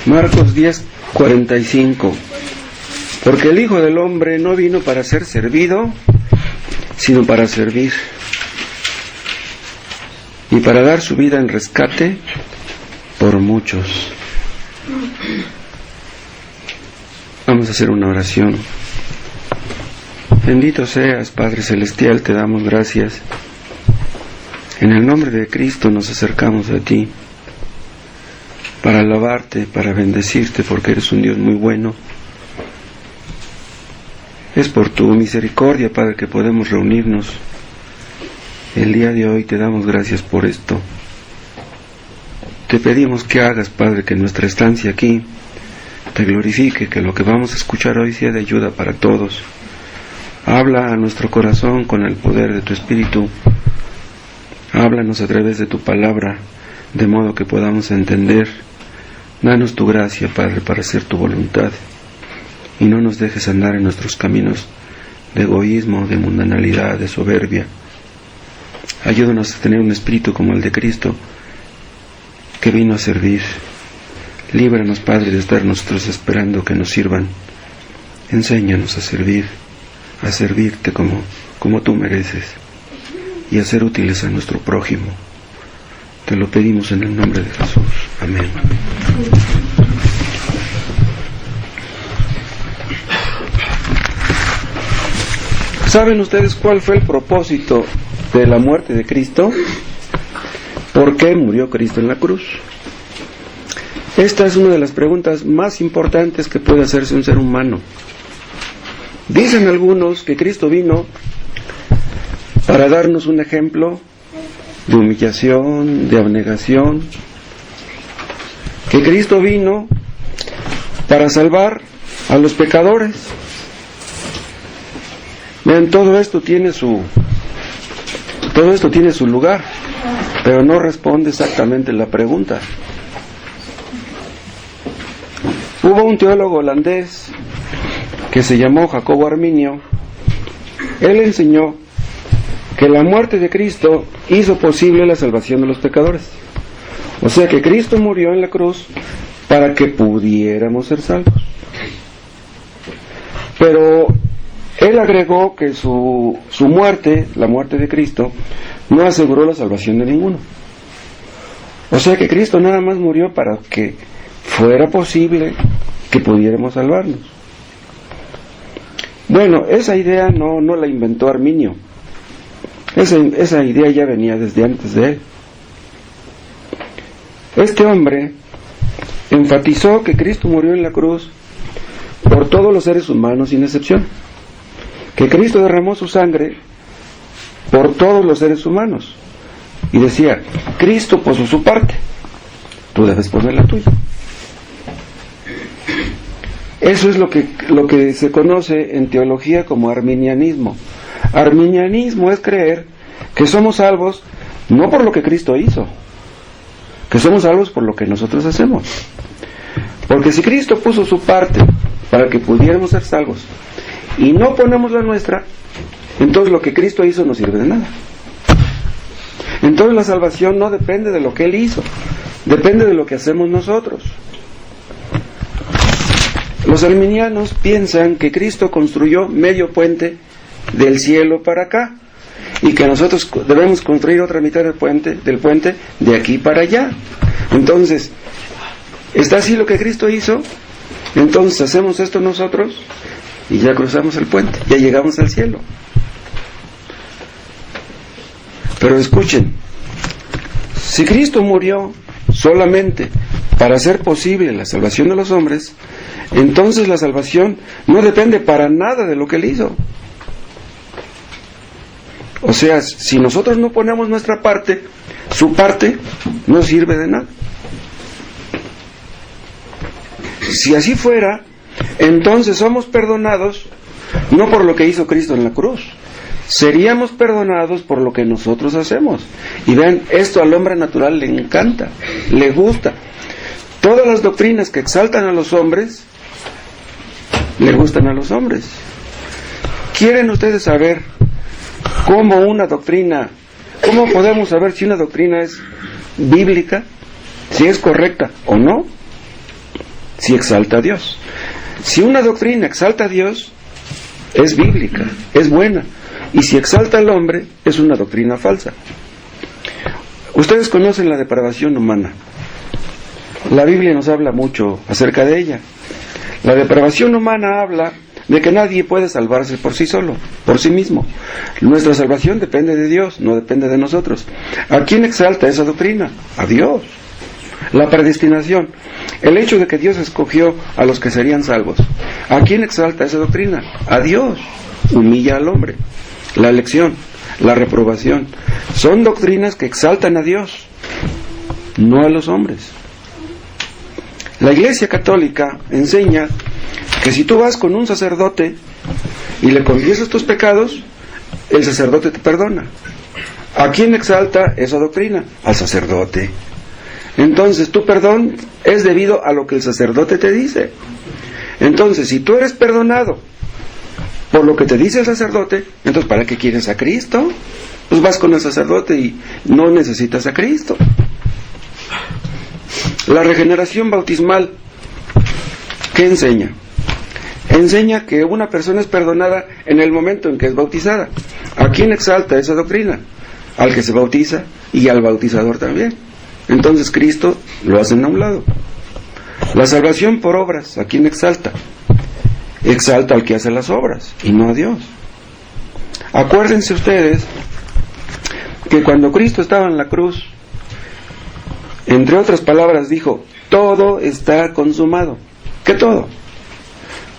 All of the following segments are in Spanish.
Marcos 10:45. Porque el Hijo del Hombre no vino para ser servido, sino para servir, y para dar su vida en rescate por muchos. Vamos a hacer una oración. Bendito seas, Padre Celestial, te damos gracias. En el nombre de Cristo nos acercamos a ti para alabarte, para bendecirte, porque eres un Dios muy bueno. Es por tu misericordia, Padre, que podemos reunirnos el día de hoy. Te damos gracias por esto. Te pedimos que hagas, Padre, que nuestra estancia aquí te glorifique, que lo que vamos a escuchar hoy sea de ayuda para todos. Habla a nuestro corazón con el poder de tu Espíritu. Háblanos a través de tu palabra, de modo que podamos entender. Danos tu gracia, Padre, para hacer tu voluntad, y no nos dejes andar en nuestros caminos de egoísmo, de mundanalidad, de soberbia. Ayúdanos a tener un espíritu como el de Cristo, que vino a servir. Líbranos, Padre, de estar nosotros esperando que nos sirvan. Enséñanos a servir, a servirte como tú mereces, y a ser útiles a nuestro prójimo. Te lo pedimos en el nombre de Jesús. Amén. ¿Saben ustedes cuál fue el propósito de la muerte de Cristo? ¿Por qué murió Cristo en la cruz? Esta es una de las preguntas más importantes que puede hacerse un ser humano. Dicen algunos que Cristo vino para darnos un ejemplo de humillación, de abnegación, que Cristo vino para salvar a los pecadores. Vean, todo esto tiene su lugar, pero no responde exactamente la pregunta. Hubo un teólogo holandés que se llamó Jacobo Arminio. Él enseñó que la muerte de Cristo hizo posible la salvación de los pecadores. O sea que Cristo murió en la cruz para que pudiéramos ser salvos. Pero él agregó que su muerte, la muerte de Cristo, no aseguró la salvación de ninguno. O sea que Cristo nada más murió para que fuera posible que pudiéramos salvarnos. Bueno, esa idea no la inventó Arminio. Esa idea ya venía desde antes de él. Este hombre enfatizó que Cristo murió en la cruz por todos los seres humanos sin excepción, que Cristo derramó su sangre por todos los seres humanos, y decía: Cristo puso su parte, tú debes poner la tuya. Eso es lo que se conoce en teología como arminianismo. Arminianismo es creer que somos salvos no por lo que Cristo hizo, que somos salvos por lo que nosotros hacemos. Porque si Cristo puso su parte para que pudiéramos ser salvos y no ponemos la nuestra, entonces lo que Cristo hizo no sirve de nada. Entonces la salvación no depende de lo que Él hizo, depende de lo que hacemos nosotros. Los arminianos piensan que Cristo construyó medio puente del cielo para acá, y que nosotros debemos construir otra mitad del puente de aquí para allá. Entonces, ¿está así lo que Cristo hizo? Entonces hacemos esto nosotros y ya cruzamos el puente, ya llegamos al cielo. Pero escuchen, si Cristo murió solamente para hacer posible la salvación de los hombres, entonces la salvación no depende para nada de lo que Él hizo. O sea, si nosotros no ponemos nuestra parte, su parte no sirve de nada. Si así fuera, entonces somos perdonados no por lo que hizo Cristo en la cruz, seríamos perdonados por lo que nosotros hacemos. Y vean, esto al hombre natural le encanta, le gusta. Todas las doctrinas que exaltan a los hombres le gustan a los hombres. ¿Quieren ustedes saber cómo podemos saber si una doctrina es bíblica, si es correcta o no? si exalta a Dios. Si una doctrina exalta a Dios, es bíblica, es buena. Y si exalta al hombre, es una doctrina falsa. Ustedes conocen la depravación humana. La Biblia nos habla mucho acerca de ella. La depravación humana habla de que nadie puede salvarse por sí solo, por sí mismo. Nuestra salvación depende de Dios, no depende de nosotros. ¿A quién exalta esa doctrina? A Dios. La predestinación, el hecho de que Dios escogió a los que serían salvos. ¿A quién exalta esa doctrina? A Dios. Humilla al hombre. La elección, la reprobación, son doctrinas que exaltan a Dios, no a los hombres. La Iglesia Católica enseña que si tú vas con un sacerdote y le confiesas tus pecados, el sacerdote te perdona. ¿A quién exalta esa doctrina? Al sacerdote. Entonces tu perdón es debido a lo que el sacerdote te dice. Entonces, si tú eres perdonado por lo que te dice el sacerdote, entonces ¿para qué quieres a Cristo? Pues vas con el sacerdote y no necesitas a Cristo. La regeneración bautismal, ¿qué enseña? Enseña que una persona es perdonada en el momento en que es bautizada. ¿A quién exalta esa doctrina? Al que se bautiza y al bautizador también. Entonces Cristo lo hacen a un lado. La salvación por obras, ¿a quién exalta? Exalta al que hace las obras y no a Dios. Acuérdense ustedes que cuando Cristo estaba en la cruz, entre otras palabras dijo, todo está consumado. ¿Qué todo?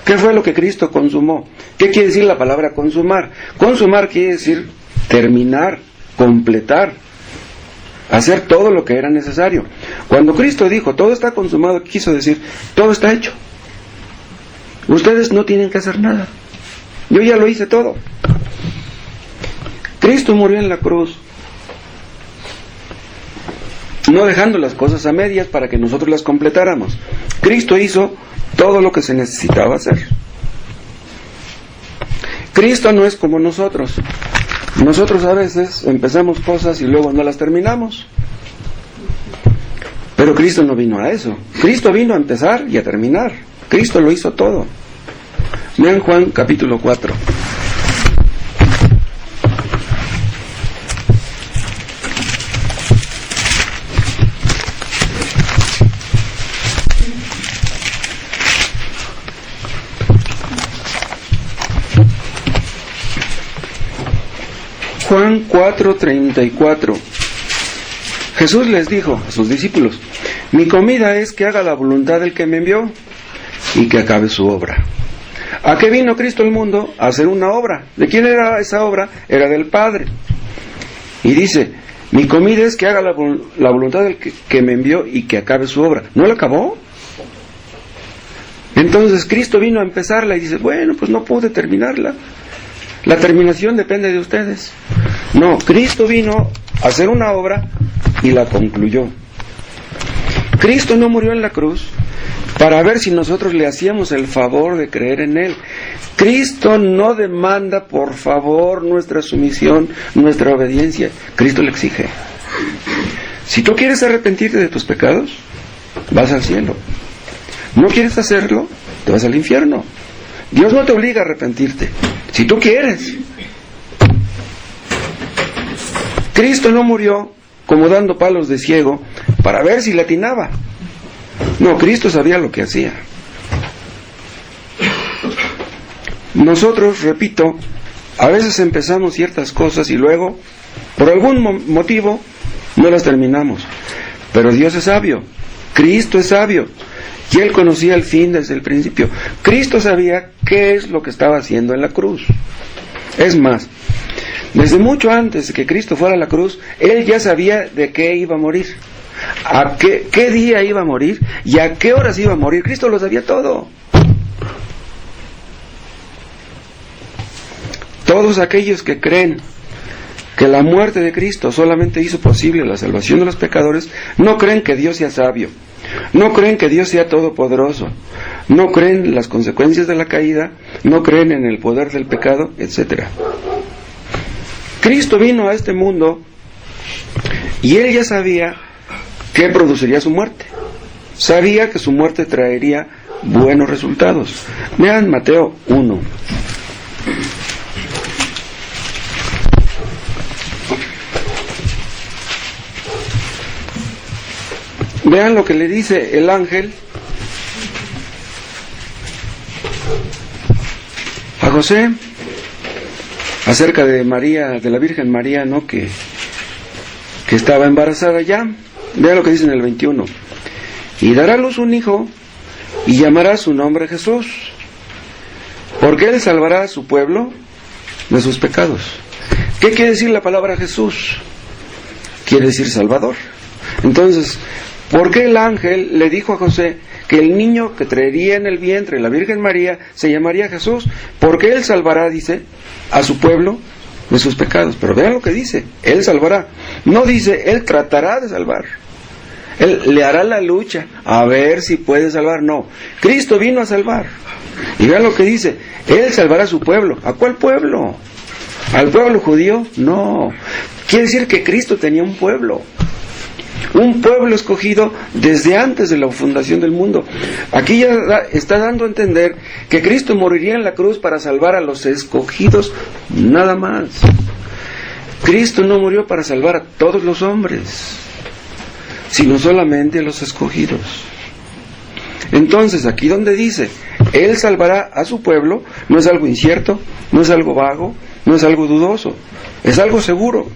¿Qué fue lo que Cristo consumó? ¿Qué quiere decir la palabra consumar? Consumar quiere decir terminar, completar, hacer todo lo que era necesario. Cuando Cristo dijo, todo está consumado, quiso decir, todo está hecho. Ustedes no tienen que hacer nada. Yo ya lo hice todo. Cristo murió en la cruz, no dejando las cosas a medias para que nosotros las completáramos. Cristo hizo todo lo que se necesitaba hacer. Cristo no es como nosotros. Nosotros a veces empezamos cosas y luego no las terminamos. Pero Cristo no vino a eso. Cristo vino a empezar y a terminar. Cristo lo hizo todo. Vean Juan capítulo 4. Juan 4:34. Jesús les dijo a sus discípulos, mi comida es que haga la voluntad del que me envió y que acabe su obra. ¿A qué vino Cristo al mundo? A hacer una obra. ¿De quién era esa obra? Era del Padre. Y dice, mi comida es que haga la voluntad del que me envió y que acabe su obra. ¿No la acabó? Entonces Cristo vino a empezarla y dice, bueno, pues no pude terminarla. La terminación depende de ustedes. No, Cristo vino a hacer una obra y la concluyó. Cristo no murió en la cruz para ver si nosotros le hacíamos el favor de creer en Él. Cristo no demanda por favor nuestra sumisión, nuestra obediencia. Cristo le exige. Si tú quieres arrepentirte de tus pecados, vas al cielo. ¿No quieres hacerlo? Te vas al infierno. Dios no te obliga a arrepentirte. Si tú quieres. Cristo no murió como dando palos de ciego para ver si le atinaba. No, Cristo sabía lo que hacía. Nosotros, repito, a veces empezamos ciertas cosas y luego, por algún motivo, no las terminamos. Pero Dios es sabio, Cristo es sabio, y Él conocía el fin desde el principio. Cristo sabía qué es lo que estaba haciendo en la cruz. Es más, desde mucho antes de que Cristo fuera a la cruz, Él ya sabía de qué iba a morir, a qué día iba a morir y a qué horas iba a morir. Cristo lo sabía todo. Todos aquellos que creen que la muerte de Cristo solamente hizo posible la salvación de los pecadores, no creen que Dios sea sabio, no creen que Dios sea todopoderoso, no creen en las consecuencias de la caída, no creen en el poder del pecado, etc. Cristo vino a este mundo y Él ya sabía qué produciría su muerte. Sabía que su muerte traería buenos resultados. Vean Mateo 1. Vean lo que le dice el ángel a José acerca de María, de la Virgen María, ¿no? Que estaba embarazada ya. Vean lo que dice en el 21. Y dará a luz un hijo, y llamará su nombre Jesús, porque él salvará a su pueblo de sus pecados. ¿Qué quiere decir la palabra Jesús? Quiere decir Salvador. Entonces, ¿por qué el ángel le dijo a José que el niño que traería en el vientre la Virgen María se llamaría Jesús? Porque él salvará, dice, a su pueblo de sus pecados. Pero vean lo que dice, él salvará. No dice, él tratará de salvar. Él le hará la lucha a ver si puede salvar. No, Cristo vino a salvar. Y vean lo que dice, él salvará a su pueblo. ¿A cuál pueblo? ¿Al pueblo judío? No. Quiere decir que Cristo tenía un pueblo escogido desde antes de la fundación del mundo. Aquí ya está dando a entender que Cristo moriría en la cruz para salvar a los escogidos, nada más. Cristo no murió para salvar a todos los hombres, sino solamente a los escogidos. Entonces, aquí donde dice, Él salvará a su pueblo, no es algo incierto, no es algo vago, no es algo dudoso, es algo seguro.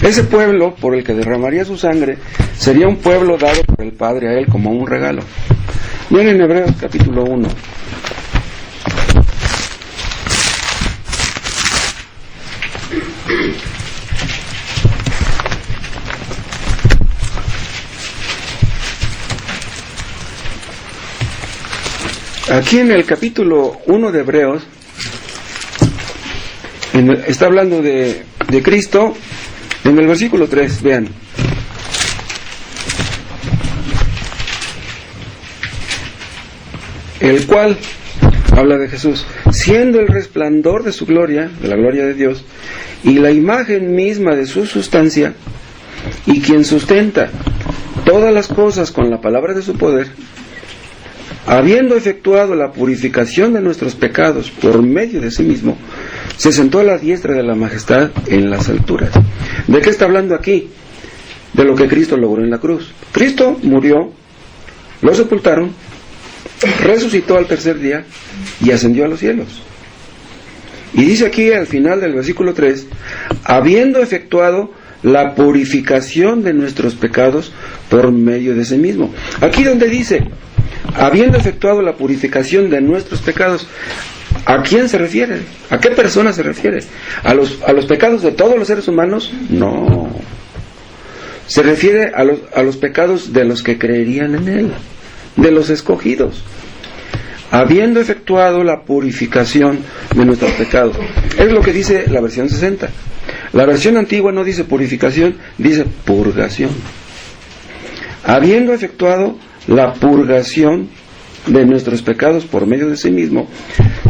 Ese pueblo por el que derramaría su sangre sería un pueblo dado por el Padre a Él como un regalo. Miren en Hebreos capítulo 1. Aquí en el capítulo 1 de Hebreos, está hablando de Cristo. En el versículo 3, vean. El cual, habla de Jesús, siendo el resplandor de su gloria, de la gloria de Dios, y la imagen misma de su sustancia, y quien sustenta todas las cosas con la palabra de su poder, habiendo efectuado la purificación de nuestros pecados por medio de sí mismo, se sentó a la diestra de la majestad en las alturas. ¿De qué está hablando aquí? De lo que Cristo logró en la cruz. Cristo murió, lo sepultaron, resucitó al tercer día y ascendió a los cielos. Y dice aquí al final del versículo 3, habiendo efectuado la purificación de nuestros pecados por medio de sí mismo. Aquí donde dice, habiendo efectuado la purificación de nuestros pecados, ¿a quién se refiere? ¿A qué persona se refiere? ¿A los pecados de todos los seres humanos? No. Se refiere a los pecados de los que creerían en Él, de los escogidos. Habiendo efectuado la purificación de nuestros pecados. Es lo que dice la versión 60. La versión antigua no dice purificación, dice purgación. Habiendo efectuado la purgación de nuestros pecados por medio de sí mismo,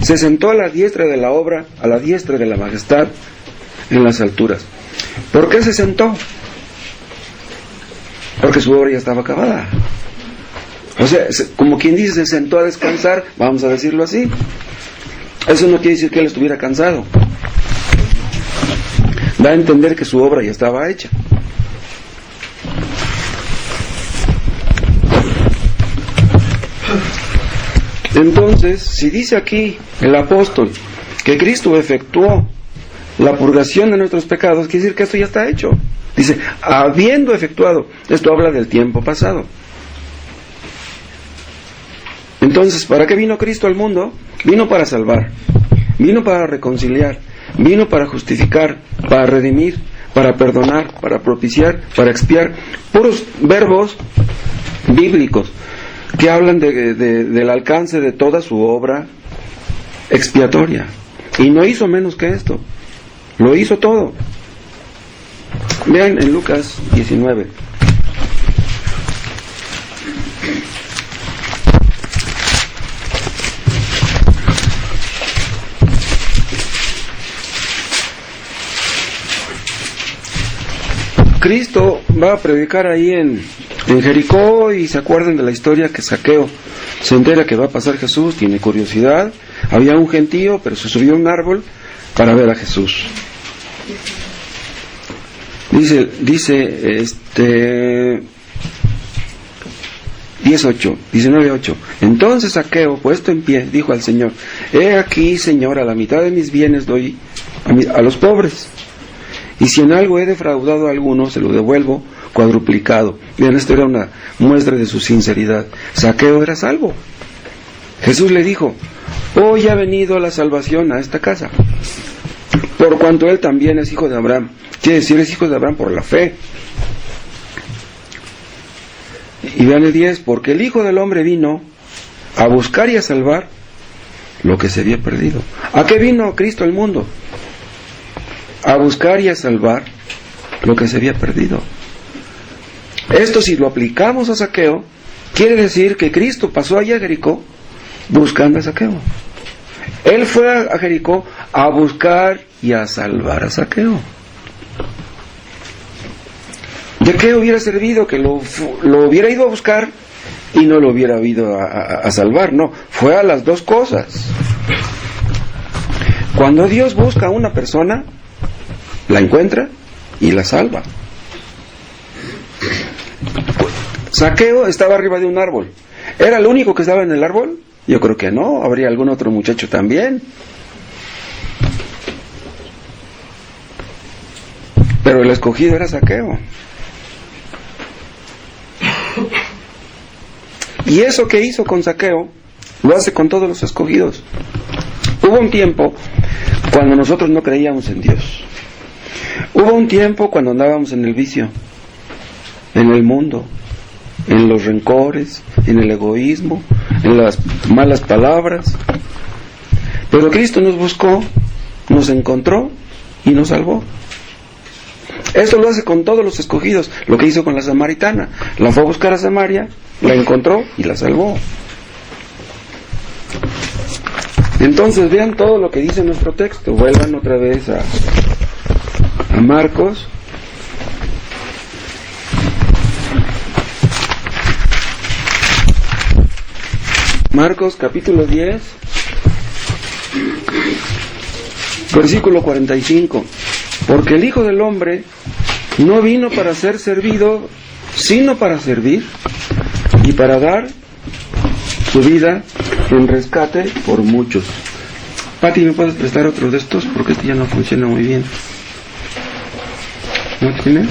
se sentó a la diestra de la obra, a la diestra de la majestad en las alturas. ¿Por qué se sentó? Porque su obra ya estaba acabada. O sea, como quien dice, se sentó a descansar, vamos a decirlo así. Eso no quiere decir que él estuviera cansado. Da a entender que su obra ya estaba hecha. Entonces, si dice aquí el apóstol que Cristo efectuó la purgación de nuestros pecados, quiere decir que esto ya está hecho. Dice, habiendo efectuado, esto habla del tiempo pasado. Entonces, ¿para qué vino Cristo al mundo? Vino para salvar, vino para reconciliar, vino para justificar, para redimir, para perdonar, para propiciar, para expiar. Puros verbos bíblicos que hablan del alcance de toda su obra expiatoria. Y no hizo menos que esto, lo hizo todo. Vean en Lucas 19. Cristo va a predicar ahí en En Jericó, y se acuerdan de la historia que Zaqueo se entera que va a pasar Jesús, tiene curiosidad, había un gentío, pero se subió a un árbol para ver a Jesús. Dice 19:8. Entonces Zaqueo, puesto en pie, dijo al Señor: He aquí, Señor, a la mitad de mis bienes doy a los pobres, y si en algo he defraudado a alguno, se lo devuelvo cuadruplicado. Bien, esto era una muestra de su sinceridad. Zaqueo era salvo. Jesús le dijo: Hoy ha venido la salvación a esta casa, por cuanto él también es hijo de Abraham. Quiere decir, es hijo de Abraham por la fe. Y vean el 10, porque el Hijo del Hombre vino a buscar y a salvar lo que se había perdido. ¿A qué vino Cristo al mundo? A buscar y a salvar lo que se había perdido. Esto, si lo aplicamos a Zaqueo, quiere decir que Cristo pasó allá a Jericó buscando a Zaqueo. Él fue a Jericó a buscar y a salvar a Zaqueo. ¿De qué hubiera servido que lo hubiera ido a buscar y no lo hubiera ido a salvar? No, fue a las dos cosas. Cuando Dios busca a una persona, la encuentra y la salva. Zaqueo estaba arriba de un árbol. ¿Era el único que estaba en el árbol? Yo creo que no, habría algún otro muchacho también. Pero el escogido era Zaqueo. Y eso que hizo con Zaqueo, lo hace con todos los escogidos. Hubo un tiempo cuando nosotros no creíamos en Dios. Hubo un tiempo cuando andábamos en el vicio, en el mundo, en los rencores, en el egoísmo, en las malas palabras. Pero Cristo nos buscó, nos encontró y nos salvó. Esto lo hace con todos los escogidos, lo que hizo con la samaritana. La fue a buscar a Samaria, la encontró y la salvó. Entonces vean todo lo que dice nuestro texto. Vuelvan otra vez a Marcos. Marcos capítulo 10, versículo 45. Porque el Hijo del Hombre no vino para ser servido, sino para servir y para dar su vida en rescate por muchos. Pati, ¿me puedes prestar otro de estos? Porque este ya no funciona muy bien. ¿No tienes?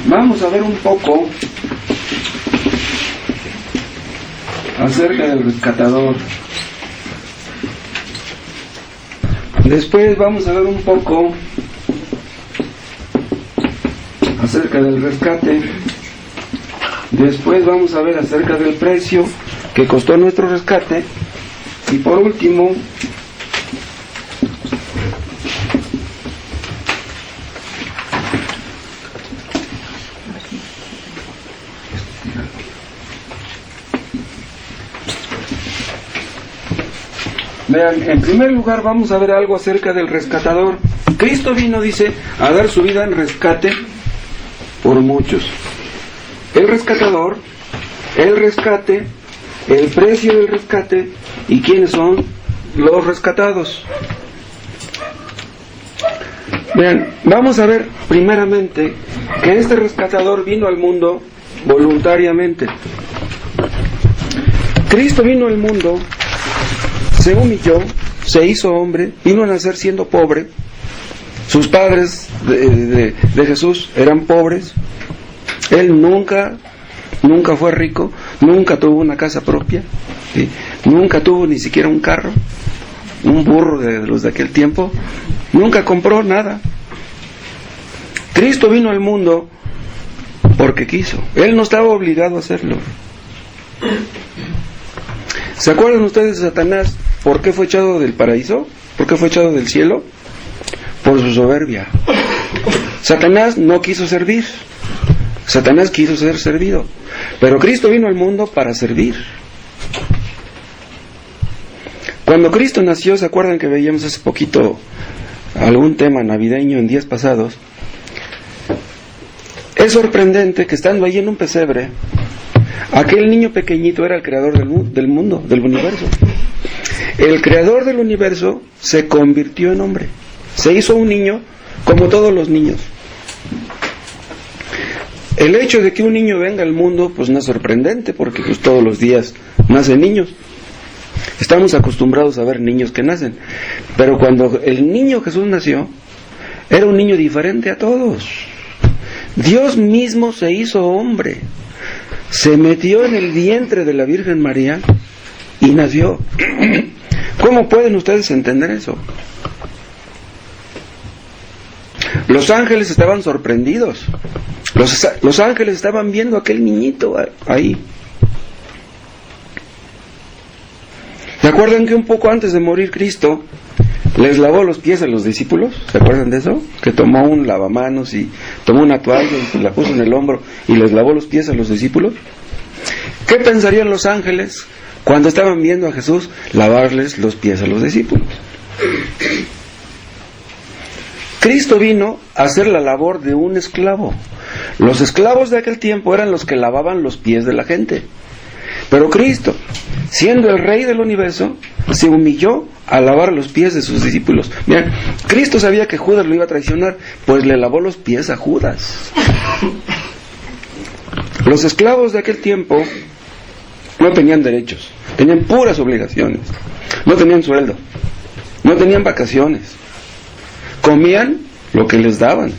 Vamos a ver un poco acerca del rescatador. Después vamos a ver un poco acerca del rescate. Después vamos a ver acerca del precio que costó nuestro rescate. Y por último, vean, en primer lugar vamos a ver algo acerca del rescatador. Cristo vino, dice, a dar su vida en rescate por muchos. El rescatador, el rescate, el precio del rescate y quiénes son los rescatados. Vean, vamos a ver primeramente que este rescatador vino al mundo voluntariamente. Cristo vino al mundo, se humilló, se hizo hombre, vino a nacer siendo pobre. Sus padres de Jesús eran pobres. Él nunca fue rico, nunca tuvo una casa propia, ¿sí? Nunca tuvo ni siquiera un carro, un burro de los de aquel tiempo, nunca compró nada. Cristo vino al mundo porque quiso. Él no estaba obligado a hacerlo. ¿Se acuerdan ustedes de Satanás? ¿Por qué fue echado del paraíso? ¿Por qué fue echado del cielo? Por su soberbia. Satanás no quiso servir. Satanás quiso ser servido. Pero Cristo vino al mundo para servir. Cuando Cristo nació, ¿se acuerdan que veíamos hace poquito algún tema navideño en días pasados? Es sorprendente que estando ahí en un pesebre, aquel niño pequeñito era el creador del mundo, del universo. El creador del universo se convirtió en hombre. Se hizo un niño como todos los niños. El hecho de que un niño venga al mundo, pues no es sorprendente, porque pues todos los días nacen niños. Estamos acostumbrados a ver niños que nacen. Pero cuando el niño Jesús nació, era un niño diferente a todos. Dios mismo se hizo hombre. Se metió en el vientre de la Virgen María y nació. ¿Cómo pueden ustedes entender eso? Los ángeles estaban sorprendidos. Los ángeles estaban viendo a aquel niñito ahí. ¿Se acuerdan que un poco antes de morir Cristo les lavó los pies a los discípulos? ¿Se acuerdan de eso? Que tomó un lavamanos y tomó una toalla y se la puso en el hombro y les lavó los pies a los discípulos. ¿Qué pensarían los ángeles cuando estaban viendo a Jesús lavarles los pies a los discípulos? Cristo vino a hacer la labor de un esclavo. Los esclavos de aquel tiempo eran los que lavaban los pies de la gente. Pero Cristo, siendo el Rey del universo, se humilló a lavar los pies de sus discípulos. Miren, Cristo sabía que Judas lo iba a traicionar, pues le lavó los pies a Judas. Los esclavos de aquel tiempo no tenían derechos, tenían puras obligaciones. No tenían sueldo, no tenían vacaciones. Comían lo que les daban.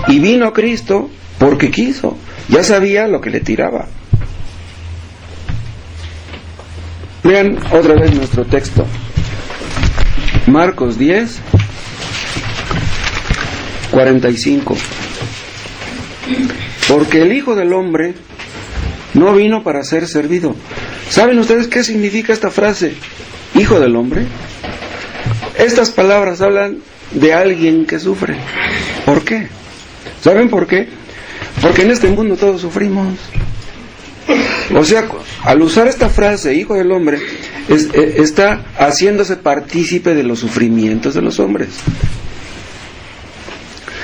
Y vino Cristo porque quiso. Ya sabía lo que le tiraba. Vean otra vez nuestro texto. Marcos 10, 45. Porque el Hijo del Hombre no vino para ser servido. ¿Saben ustedes qué significa esta frase? Hijo del Hombre. Estas palabras hablan de alguien que sufre. ¿Por qué? ¿Saben por qué? Porque en este mundo todos sufrimos. O sea, al usar esta frase, Hijo del Hombre, está haciéndose partícipe de los sufrimientos de los hombres.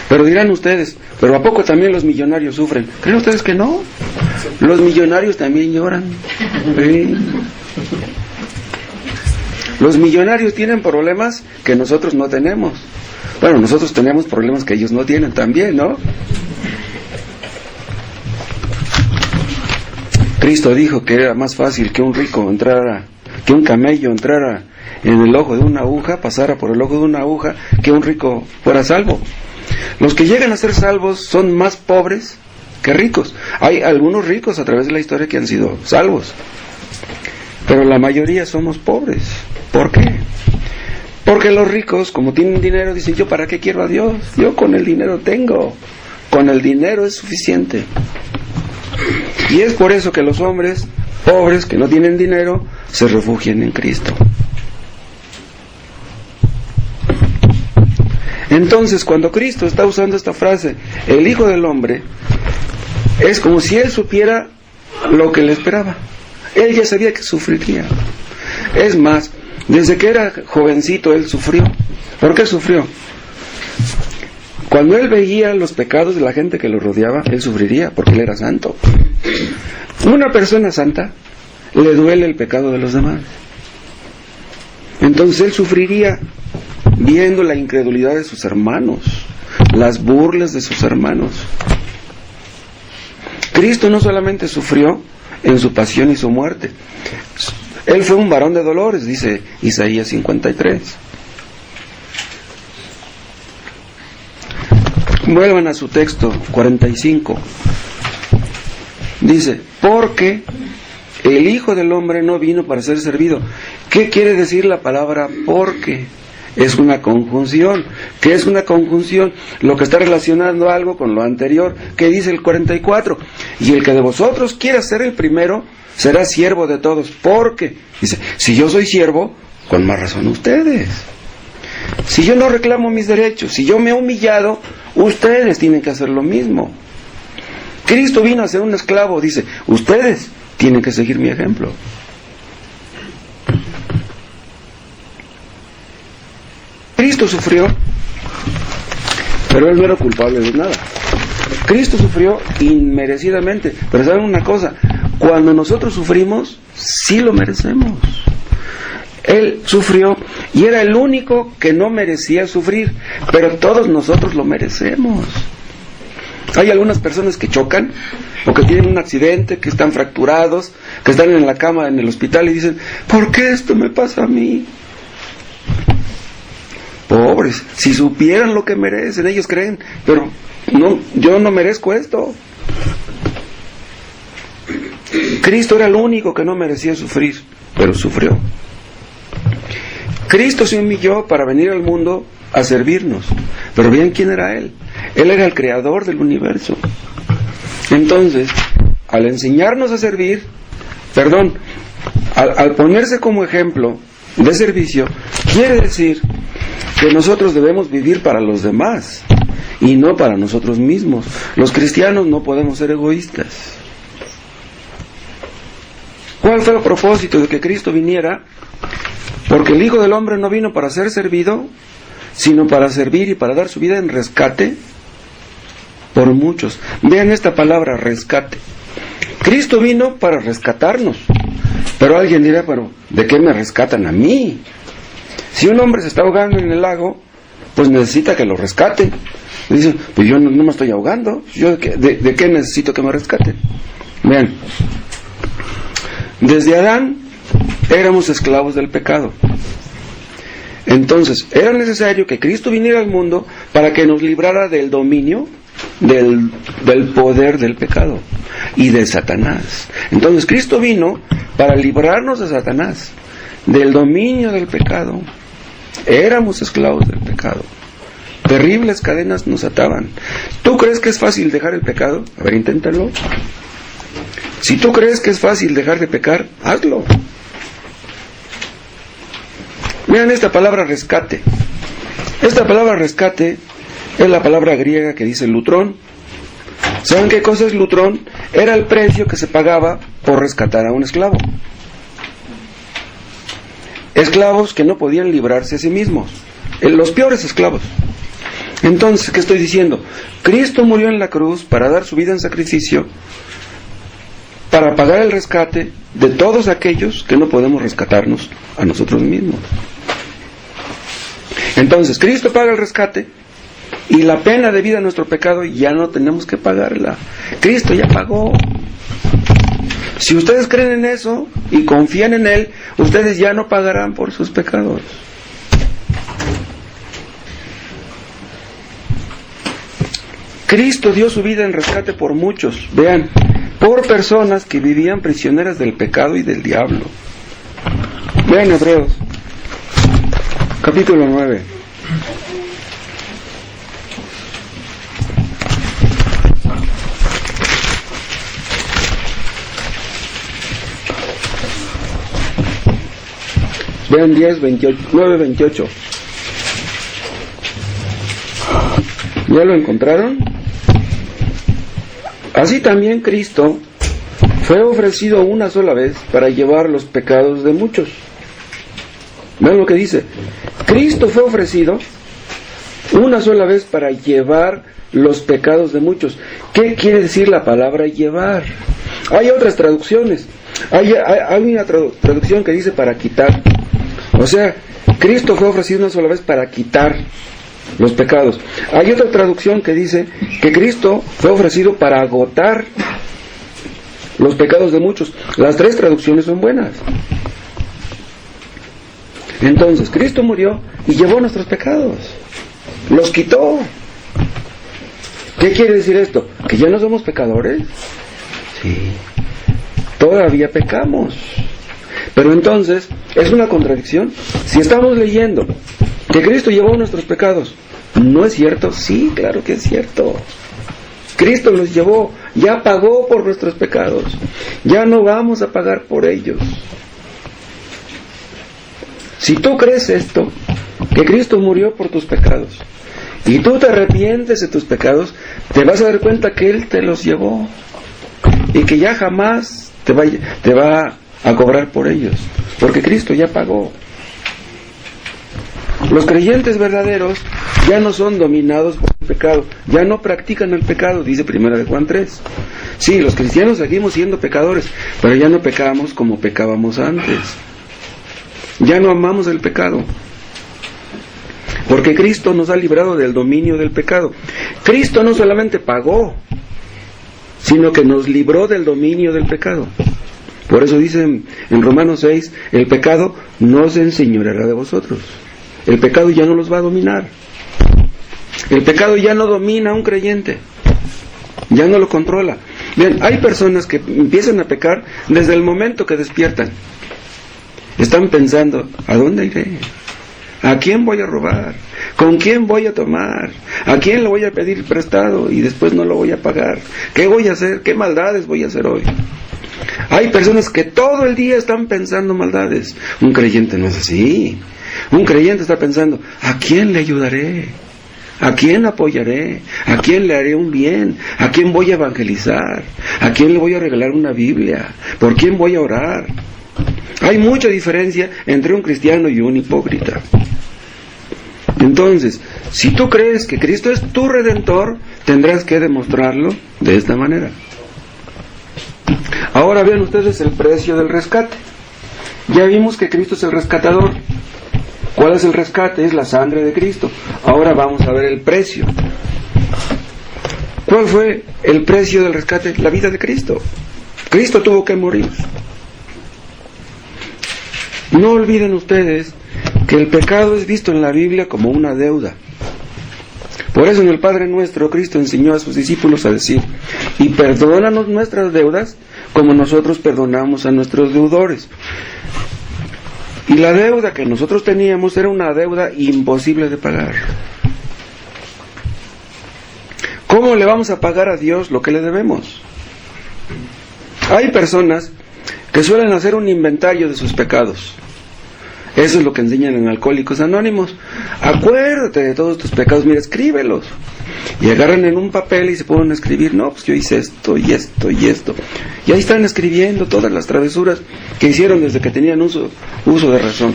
Pero dirán ustedes, ¿pero a poco también los millonarios sufren? ¿Creen ustedes que no? Los millonarios también lloran. ¿Sí? Los millonarios tienen problemas que nosotros no tenemos. Bueno, nosotros tenemos problemas que ellos no tienen también, ¿no? Cristo dijo que era más fácil que un rico entrara, que un camello entrara en el ojo de una aguja, pasara por el ojo de una aguja, que un rico fuera salvo. Los que llegan a ser salvos son más pobres que ricos. Hay algunos ricos a través de la historia que han sido salvos, pero la mayoría somos pobres. ¿Por qué? Porque los ricos, como tienen dinero, dicen, ¿yo para qué quiero a Dios? Yo con el dinero tengo. Con el dinero es suficiente. Y es por eso que los hombres pobres que no tienen dinero se refugian en Cristo. Entonces, cuando Cristo está usando esta frase, el Hijo del Hombre, es como si Él supiera lo que le esperaba. Él ya sabía que sufriría. Es más, desde que era jovencito Él sufrió. ¿Por qué sufrió? Cuando Él veía los pecados de la gente que lo rodeaba, Él sufriría, porque Él era santo. Una persona santa le duele el pecado de los demás. Entonces Él sufriría viendo la incredulidad de sus hermanos, las burlas de sus hermanos. Cristo no solamente sufrió en su pasión y su muerte, Él fue un varón de dolores, dice Isaías 53. Vuelvan a su texto 45. Dice, porque el Hijo del Hombre no vino para ser servido. ¿Qué quiere decir la palabra porque? Es una conjunción. ¿Qué es una conjunción? Lo que está relacionando algo con lo anterior, que dice el 44. Y el que de vosotros quiera ser el primero, será siervo de todos. Porque, dice, si yo soy siervo, con más razón ustedes. Si yo no reclamo mis derechos, si yo me he humillado, ustedes tienen que hacer lo mismo. Cristo vino a ser un esclavo, dice, ustedes tienen que seguir mi ejemplo. Cristo sufrió, pero Él no era culpable de nada. Cristo sufrió inmerecidamente, pero ¿saben una cosa? Cuando nosotros sufrimos, sí lo merecemos. Él sufrió y era el único que no merecía sufrir, pero todos nosotros lo merecemos. Hay algunas personas que chocan o que tienen un accidente, que están fracturados, que están en la cama en el hospital y dicen, ¿por qué esto me pasa a mí? Pobres, si supieran lo que merecen, ellos creen, pero no, yo no merezco esto. Cristo era el único que no merecía sufrir, pero sufrió. Cristo se humilló para venir al mundo a servirnos, pero bien, ¿quién era Él? Él era el creador del universo. Entonces, al enseñarnos a servir, al ponerse como ejemplo de servicio, quiere decir que nosotros debemos vivir para los demás y no para nosotros mismos. Los cristianos no podemos ser egoístas. ¿Cuál fue el propósito de que Cristo viniera? Porque el Hijo del Hombre no vino para ser servido, sino para servir y para dar su vida en rescate por muchos. Vean esta palabra, rescate. Cristo vino para rescatarnos. Pero alguien dirá, pero ¿de qué me rescatan a mí? Si un hombre se está ahogando en el lago, pues necesita que lo rescaten. Dicen, pues yo no me estoy ahogando, ¿yo de qué necesito que me rescaten? Vean, desde Adán éramos esclavos del pecado. Entonces, era necesario que Cristo viniera al mundo para que nos librara del dominio, del poder del pecado y de Satanás. Entonces, Cristo vino para librarnos de Satanás, del dominio del pecado. Éramos esclavos del pecado. Terribles cadenas nos ataban. ¿Tú crees que es fácil dejar el pecado? A ver, inténtalo. Si tú crees que es fácil dejar de pecar, hazlo. Vean esta palabra rescate. Esta palabra rescate es la palabra griega que dice lutrón. ¿Saben qué cosa es lutrón? Era el precio que se pagaba por rescatar a un esclavo. Esclavos que no podían librarse a sí mismos. Los peores esclavos. Entonces, ¿qué estoy diciendo? Cristo murió en la cruz para dar su vida en sacrificio, para pagar el rescate de todos aquellos que no podemos rescatarnos a nosotros mismos. Entonces, Cristo paga el rescate y la pena debida a nuestro pecado ya no tenemos que pagarla. Cristo ya pagó. Si ustedes creen en eso y confían en Él, ustedes ya no pagarán por sus pecados. Cristo dio su vida en rescate por muchos, vean, por personas que vivían prisioneras del pecado y del diablo. Vean Hebreos, capítulo 9. Vean 9:28. ¿Ya lo encontraron? Así también Cristo fue ofrecido una sola vez para llevar los pecados de muchos. Vean lo que dice. Cristo fue ofrecido una sola vez para llevar los pecados de muchos. ¿Qué quiere decir la palabra llevar? Hay otras traducciones. Hay una traducción que dice para quitar. O sea, Cristo fue ofrecido una sola vez para quitar los pecados. Hay otra traducción que dice que Cristo fue ofrecido para agotar los pecados de muchos. Las tres traducciones son buenas. Entonces, Cristo murió y llevó nuestros pecados. Los quitó. ¿Qué quiere decir esto? ¿Que ya no somos pecadores? Sí. Todavía pecamos. Pero entonces, ¿es una contradicción? Si estamos leyendo que Cristo llevó nuestros pecados, ¿no es cierto? Sí, claro que es cierto. Cristo los llevó, ya pagó por nuestros pecados. Ya no vamos a pagar por ellos. Si tú crees esto, que Cristo murió por tus pecados, y tú te arrepientes de tus pecados, te vas a dar cuenta que Él te los llevó, y que ya jamás te va a cobrar por ellos, porque Cristo ya pagó. Los creyentes verdaderos ya no son dominados por el pecado, ya no practican el pecado, dice 1 Juan 3. Sí, los cristianos seguimos siendo pecadores, pero ya no pecamos como pecábamos antes. Ya no amamos el pecado, porque Cristo nos ha librado del dominio del pecado. Cristo no solamente pagó, sino que nos libró del dominio del pecado. Por eso dice en Romanos 6, el pecado no se enseñoreará de vosotros. El pecado ya no los va a dominar. El pecado ya no domina a un creyente, ya no lo controla. Bien, hay personas que empiezan a pecar desde el momento que despiertan. Están pensando, ¿a dónde iré? ¿A quién voy a robar? ¿Con quién voy a tomar? ¿A quién le voy a pedir prestado y después no lo voy a pagar? ¿Qué voy a hacer? ¿Qué maldades voy a hacer hoy? Hay personas que todo el día están pensando maldades. Un creyente no es así. Un creyente está pensando, ¿a quién le ayudaré? ¿A quién apoyaré? ¿A quién le haré un bien? ¿A quién voy a evangelizar? ¿A quién le voy a regalar una Biblia? ¿Por quién voy a orar? Hay mucha diferencia entre un cristiano y un hipócrita. Entonces, si tú crees que Cristo es tu Redentor, tendrás que demostrarlo de esta manera. Ahora vean ustedes el precio del rescate. Ya vimos que Cristo es el rescatador. ¿Cuál es el rescate? Es la sangre de Cristo. Ahora vamos a ver el precio. ¿Cuál fue el precio del rescate? La vida de Cristo. Cristo tuvo que morir. No olviden ustedes que el pecado es visto en la Biblia como una deuda. Por eso en el Padre Nuestro, Cristo enseñó a sus discípulos a decir, y perdónanos nuestras deudas como nosotros perdonamos a nuestros deudores. Y la deuda que nosotros teníamos era una deuda imposible de pagar. ¿Cómo le vamos a pagar a Dios lo que le debemos? Hay personas que suelen hacer un inventario de sus pecados. Eso es lo que enseñan en Alcohólicos Anónimos. Acuérdate de todos tus pecados, mira, escríbelos. Y agarran en un papel y se ponen a escribir, no, pues yo hice esto y esto y esto. Y ahí están escribiendo todas las travesuras que hicieron desde que tenían uso de razón.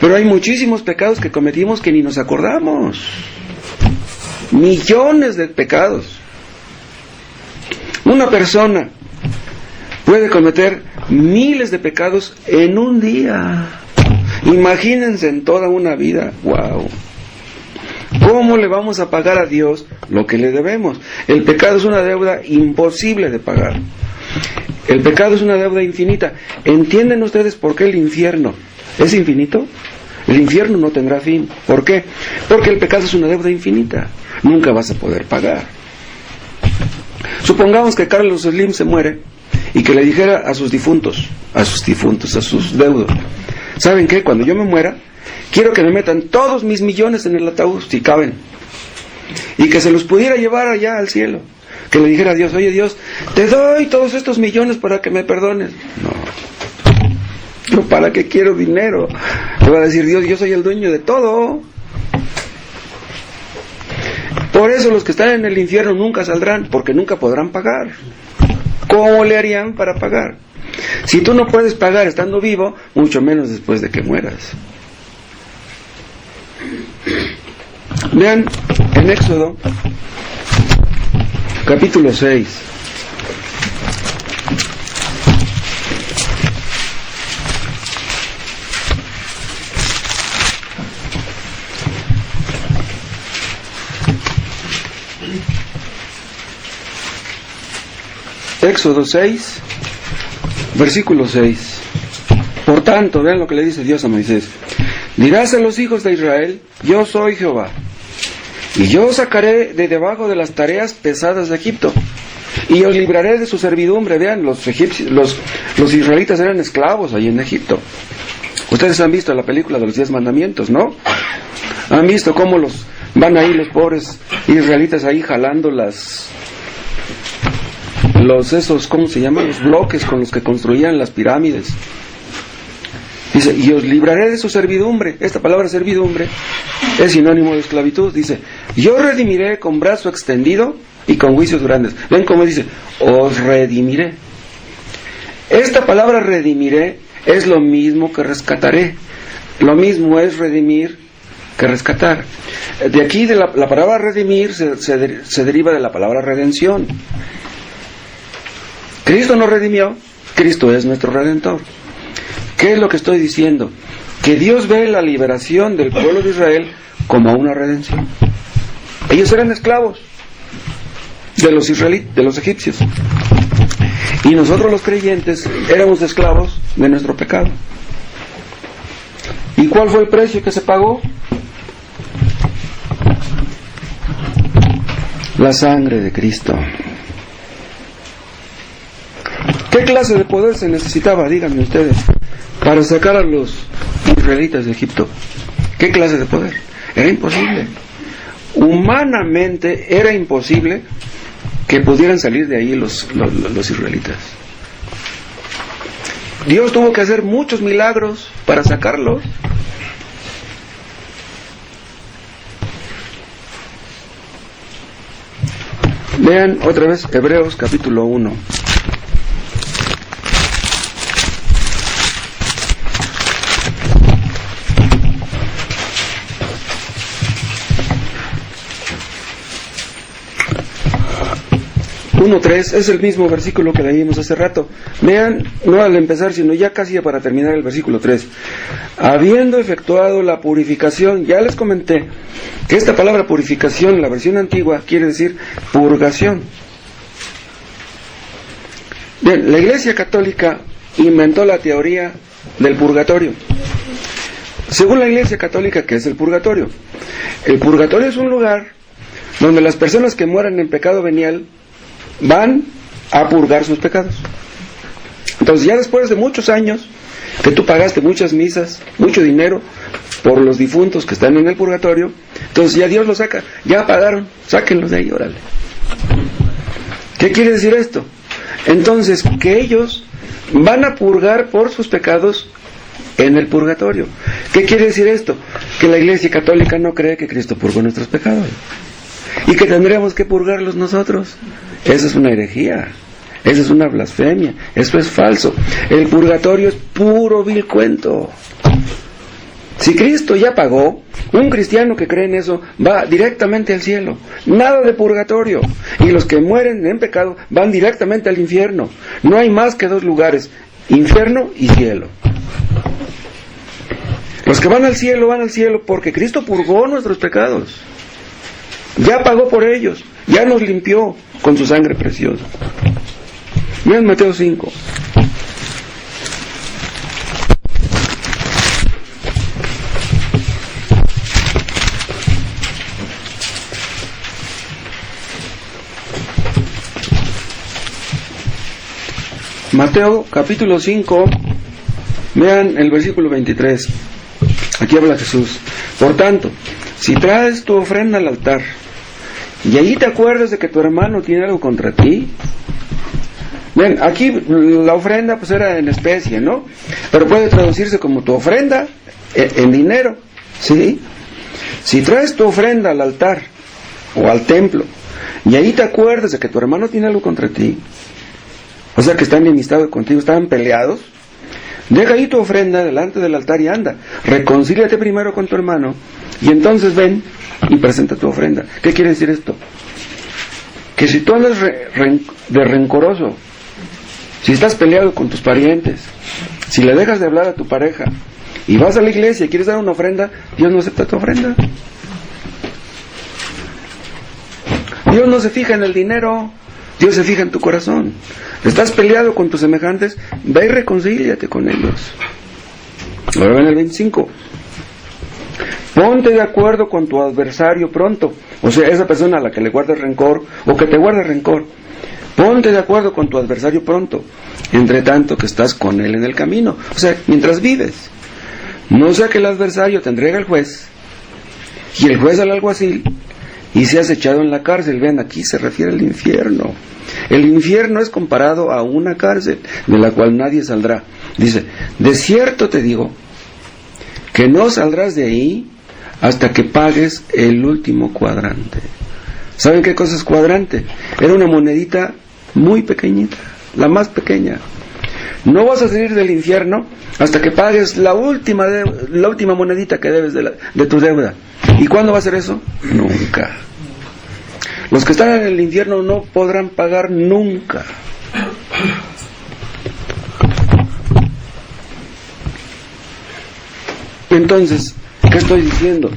Pero hay muchísimos pecados que cometimos que ni nos acordamos. Millones de pecados. Una persona puede cometer miles de pecados en un día. Imagínense en toda una vida. ¡Wow! ¿Cómo le vamos a pagar a Dios lo que le debemos? El pecado es una deuda imposible de pagar. El pecado es una deuda infinita. ¿Entienden ustedes por qué el infierno es infinito? El infierno no tendrá fin. ¿Por qué? Porque el pecado es una deuda infinita. Nunca vas a poder pagar. Supongamos que Carlos Slim se muere y que le dijera a sus difuntos, a sus deudos, ¿saben qué? Cuando yo me muera, quiero que me metan todos mis millones en el ataúd, si caben, y que se los pudiera llevar allá al cielo. Que le dijera a Dios, oye Dios, te doy todos estos millones para que me perdones. No, ¿para qué quiero dinero? Le va a decir Dios, yo soy el dueño de todo. Por eso los que están en el infierno nunca saldrán, porque nunca podrán pagar. ¿Cómo le harían para pagar? Si tú no puedes pagar estando vivo, mucho menos después de que mueras. Vean en Éxodo, capítulo 6. Éxodo 6, versículo 6. Por tanto, vean lo que le dice Dios a Moisés. Dirás a los hijos de Israel, yo soy Jehová, y yo os sacaré de debajo de las tareas pesadas de Egipto, y os libraré de su servidumbre. Vean, los israelitas eran esclavos ahí en Egipto. Ustedes han visto la película de los 10 mandamientos, ¿no? Han visto cómo van ahí los pobres israelitas ahí jalando ¿cómo se llaman? Los bloques con los que construían las pirámides. Dice, y os libraré de su servidumbre. Esta palabra servidumbre es sinónimo de esclavitud. Dice, yo redimiré con brazo extendido y con juicios grandes. Ven cómo dice, os redimiré. Esta palabra redimiré es lo mismo que rescataré. Lo mismo es redimir que rescatar. De aquí de la palabra redimir se deriva de la palabra redención. Cristo nos redimió, Cristo es nuestro redentor. ¿Qué es lo que estoy diciendo? Que Dios ve la liberación del pueblo de Israel como una redención. Ellos eran esclavos de los israelitas, de los egipcios, y nosotros los creyentes éramos esclavos de nuestro pecado. ¿Y cuál fue el precio que se pagó? La sangre de Cristo. ¿Qué clase de poder se necesitaba, díganme ustedes, para sacar a los israelitas de Egipto? ¿Qué clase de poder? Era imposible. Humanamente era imposible que pudieran salir de ahí los israelitas. Dios tuvo que hacer muchos milagros para sacarlos. Vean otra vez Hebreos capítulo 1. Es el mismo versículo que leímos hace rato. Vean, no al empezar, sino ya casi para terminar el versículo 3. Habiendo efectuado la purificación, ya les comenté que esta palabra purificación en la versión antigua quiere decir purgación. Bien, la Iglesia Católica inventó la teoría del purgatorio. Según la Iglesia Católica, ¿qué es el purgatorio? El purgatorio es un lugar donde las personas que mueran en pecado venial van a purgar sus pecados. Entonces, ya después de muchos años que tú pagaste muchas misas, mucho dinero por los difuntos que están en el purgatorio, entonces ya Dios los saca, ya pagaron, sáquenlos de ahí, órale. ¿Qué quiere decir esto? Entonces, que ellos van a purgar por sus pecados en el purgatorio. ¿Qué quiere decir esto? Que la Iglesia Católica no cree que Cristo purgó nuestros pecados y que tendríamos que purgarlos nosotros. Esa es una herejía, esa es una blasfemia, eso es falso. El purgatorio es puro vil cuento. Si Cristo ya pagó, un cristiano que cree en eso va directamente al cielo, nada de purgatorio, y los que mueren en pecado van directamente al infierno. No hay más que dos lugares, infierno y cielo. Los que van al cielo porque Cristo purgó nuestros pecados, ya pagó por ellos, ya nos limpió con su sangre preciosa. Miren Mateo 5. Mateo capítulo 5, vean el versículo 23. Aquí habla Jesús. Por tanto, si traes tu ofrenda al altar y allí te acuerdas de que tu hermano tiene algo contra ti. Bien, aquí la ofrenda pues era en especie, ¿no? Pero puede traducirse como tu ofrenda en dinero, ¿sí? Si traes tu ofrenda al altar o al templo y ahí te acuerdas de que tu hermano tiene algo contra ti, o sea que están enemistados contigo, estaban peleados, deja ahí tu ofrenda delante del altar y anda, reconcíliate primero con tu hermano y entonces ven y presenta tu ofrenda. ¿Qué quiere decir esto? Que si tú andas de rencoroso, si estás peleado con tus parientes, si le dejas de hablar a tu pareja y vas a la iglesia y quieres dar una ofrenda, Dios no acepta tu ofrenda. Dios no se fija en el dinero, Dios se fija en tu corazón. Estás peleado con tus semejantes, ve y reconcíliate con ellos. Ahora ven el 25. Ponte de acuerdo con tu adversario pronto. O sea, esa persona a la que le guardas rencor o que te guarda rencor. Ponte de acuerdo con tu adversario pronto, entre tanto que estás con él en el camino. O sea, mientras vives. No sea que el adversario te entregue al juez y el juez al alguacil y seas echado en la cárcel. Vean, aquí se refiere al infierno. El infierno es comparado a una cárcel de la cual nadie saldrá. Dice, de cierto te digo que no saldrás de ahí hasta que pagues el último cuadrante. ¿Saben qué cosa es cuadrante? Era una monedita muy pequeñita, la más pequeña. No vas a salir del infierno hasta que pagues la última monedita que debes de tu deuda. ¿Y cuándo va a ser eso? Nunca. Los que están en el infierno no podrán pagar nunca. Entonces, ¿qué estoy diciendo?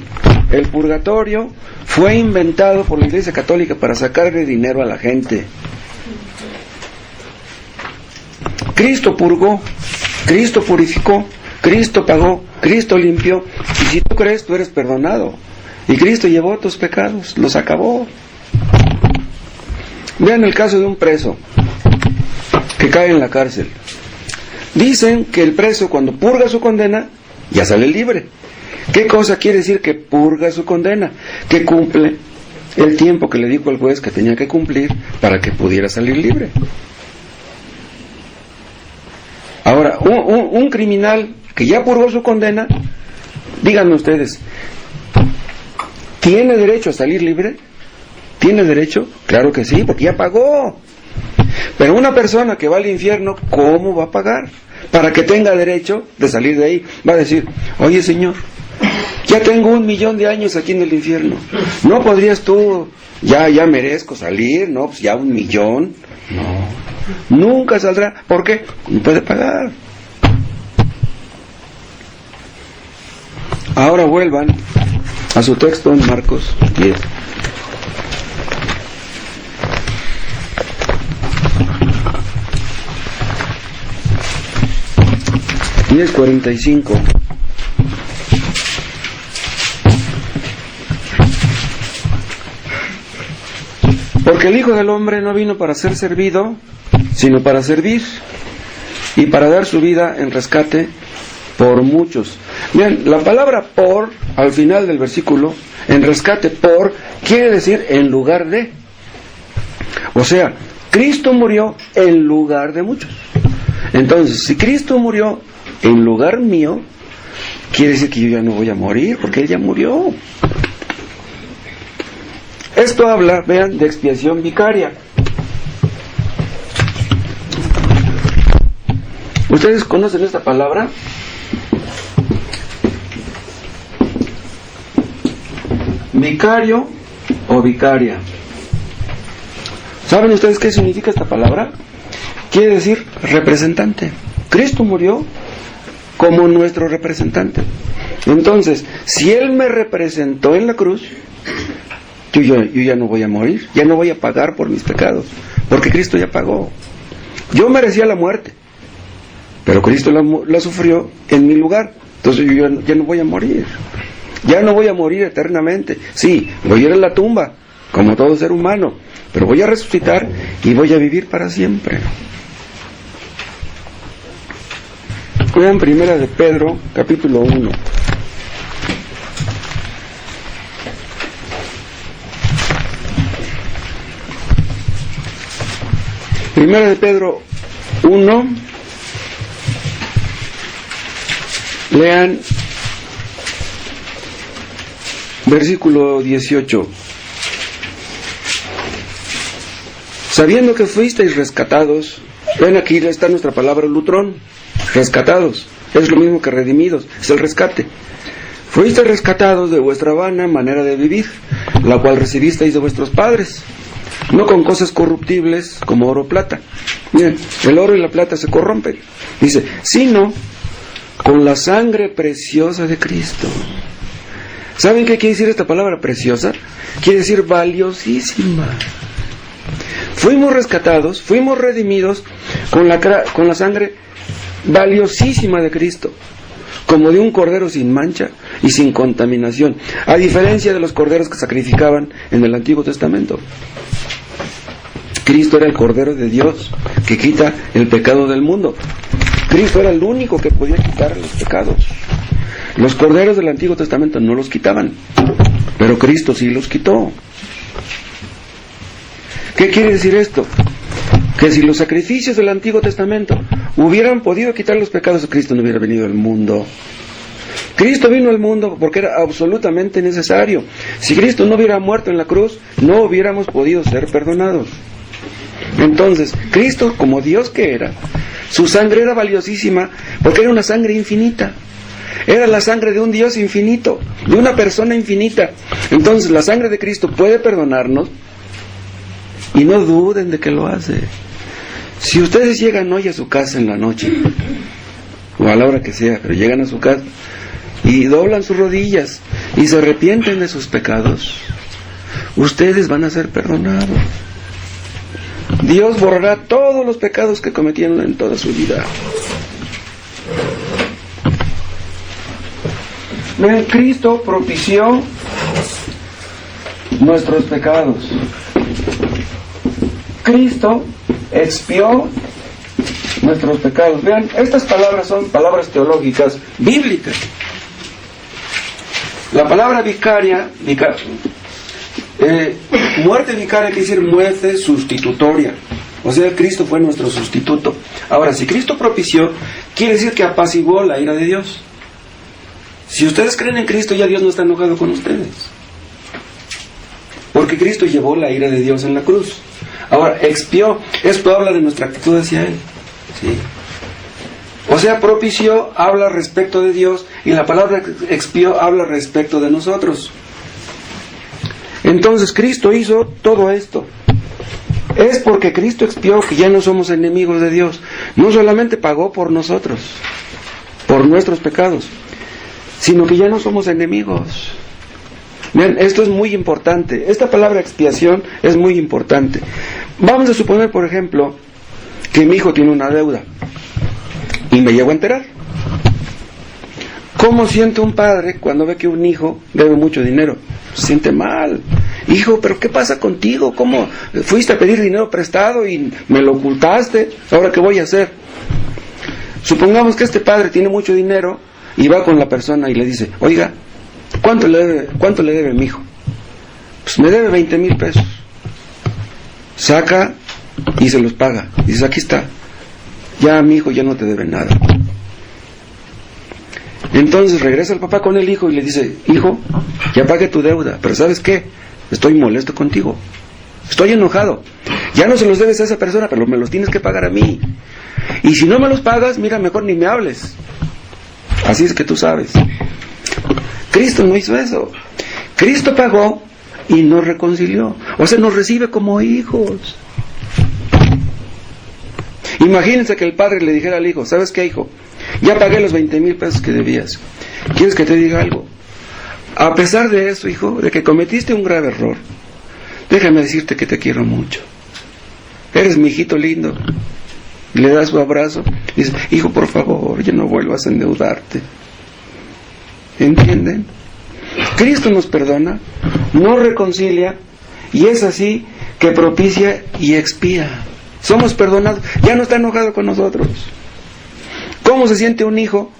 El purgatorio fue inventado por la Iglesia Católica para sacarle dinero a la gente. Cristo purgó, Cristo purificó, Cristo pagó, Cristo limpió, y si tú crees, tú eres perdonado. Y Cristo llevó tus pecados, los acabó. Vean el caso de un preso que cae en la cárcel. Dicen que el preso, cuando purga su condena, ya sale libre. ¿Qué cosa quiere decir que purga su condena? Que cumple el tiempo que le dijo el juez que tenía que cumplir para que pudiera salir libre. Ahora, un criminal que ya purgó su condena, díganme ustedes, ¿tiene derecho a salir libre? ¿Tiene derecho? Claro que sí, porque ya pagó. Pero una persona que va al infierno, ¿cómo va a pagar? Para que tenga derecho de salir de ahí, va a decir, oye Señor, ya tengo 1,000,000 de años aquí en el infierno, ¿no podrías tú, ya merezco salir, no, pues ya 1,000,000? No, nunca saldrá. ¿Por qué? No puede pagar. Ahora vuelvan a su texto en Marcos 10. Marcos 10:45. Porque el Hijo del Hombre no vino para ser servido, sino para servir, y para dar su vida en rescate por muchos. Bien, la palabra por, al final del versículo, en rescate por, quiere decir en lugar de. O sea, Cristo murió en lugar de muchos. Entonces, si Cristo murió en lugar mío, quiere decir que yo ya no voy a morir, porque Él ya murió. Esto habla, vean, de expiación vicaria. ¿Ustedes conocen esta palabra? Vicario o vicaria. ¿Saben ustedes qué significa esta palabra? Quiere decir representante. Cristo murió como nuestro representante. Entonces, si Él me representó en la cruz, yo ya no voy a morir, ya no voy a pagar por mis pecados, porque Cristo ya pagó. Yo merecía la muerte, pero Cristo la sufrió en mi lugar. Entonces yo ya no voy a morir. Ya no voy a morir eternamente. Sí, voy a ir a la tumba, como todo ser humano, pero voy a resucitar y voy a vivir para siempre. Vean Primera de Pedro, capítulo 1. Primera de Pedro 1, lean versículo 18. Sabiendo que fuisteis rescatados, ven, aquí está nuestra palabra lutrón, rescatados, es lo mismo que redimidos, es el rescate. Fuisteis rescatados de vuestra vana manera de vivir, la cual recibisteis de vuestros padres, no con cosas corruptibles como oro o plata. Miren, el oro y la plata se corrompen. Dice, sino con la sangre preciosa de Cristo. ¿Saben qué quiere decir esta palabra preciosa? Quiere decir valiosísima. Fuimos rescatados, fuimos redimidos con la sangre valiosísima de Cristo, como de un cordero sin mancha y sin contaminación, a diferencia de los corderos que sacrificaban en el Antiguo Testamento. Cristo era el Cordero de Dios que quita el pecado del mundo. Cristo era el único que podía quitar los pecados. Los corderos del Antiguo Testamento no los quitaban, pero Cristo sí los quitó. ¿Qué quiere decir esto? Que si los sacrificios del Antiguo Testamento hubieran podido quitar los pecados, Cristo no hubiera venido al mundo. Cristo vino al mundo porque era absolutamente necesario. Si Cristo no hubiera muerto en la cruz, no hubiéramos podido ser perdonados. Entonces, Cristo, como Dios que era, Su sangre era valiosísima porque era una sangre infinita. Era la sangre de un Dios infinito, de una persona infinita. Entonces la sangre de Cristo puede perdonarnos, y no duden de que lo hace. Si ustedes llegan hoy a su casa en la noche, o a la hora que sea, pero llegan a su casa y doblan sus rodillas y se arrepienten de sus pecados, ustedes van a ser perdonados. Dios borrará todos los pecados que cometieron en toda su vida. Cristo propició nuestros pecados. Cristo expió nuestros pecados. Vean, estas palabras son palabras teológicas bíblicas. La palabra muerte vicaria quiere decir muerte sustitutoria. O sea, Cristo fue nuestro sustituto. Ahora, si Cristo propició, quiere decir que apaciguó la ira de Dios. Si ustedes creen en Cristo, ya Dios no está enojado con ustedes, porque Cristo llevó la ira de Dios en la cruz. Ahora, expió, esto habla de nuestra actitud hacia Él, ¿sí? O sea, propició habla respecto de Dios, y la palabra expió habla respecto de nosotros. Entonces Cristo hizo todo esto. Es porque Cristo expió que ya no somos enemigos de Dios. No solamente pagó por nosotros, por nuestros pecados, sino que ya no somos enemigos. Vean, esto es muy importante. Esta palabra expiación es muy importante. Vamos a suponer, por ejemplo, que mi hijo tiene una deuda y me llego a enterar. ¿Cómo siente un padre cuando ve que un hijo debe mucho dinero? Se siente mal. Hijo, ¿pero qué pasa contigo? ¿Cómo fuiste a pedir dinero prestado y me lo ocultaste? ¿Ahora qué voy a hacer? Supongamos que este padre tiene mucho dinero y va con la persona y le dice: oiga, ¿cuánto le debe mi hijo? Pues me debe 20,000 pesos. Saca y se los paga. Dice: aquí está. Ya mi hijo ya no te debe nada. Entonces regresa el papá con el hijo y le dice: hijo, ya pagué tu deuda, pero ¿sabes qué? Estoy molesto contigo. Estoy enojado. Ya no se los debes a esa persona, pero me los tienes que pagar a mí. Y si no me los pagas, mira, mejor ni me hables. Así es que tú sabes. Cristo no hizo eso. Cristo pagó y nos reconcilió. O sea, nos recibe como hijos. Imagínense que el padre le dijera al hijo: ¿sabes qué, hijo? Ya pagué los 20,000 pesos que debías. ¿Quieres que te diga algo? A pesar de eso, hijo, de que cometiste un grave error, déjame decirte que te quiero mucho. Eres mi hijito lindo. Le das su abrazo y dice: hijo, por favor, ya no vuelvas a endeudarte. ¿Entienden? Cristo nos perdona, nos reconcilia, y es así que propicia y expía. Somos perdonados, ya no está enojado con nosotros. ¿Cómo se siente un hijo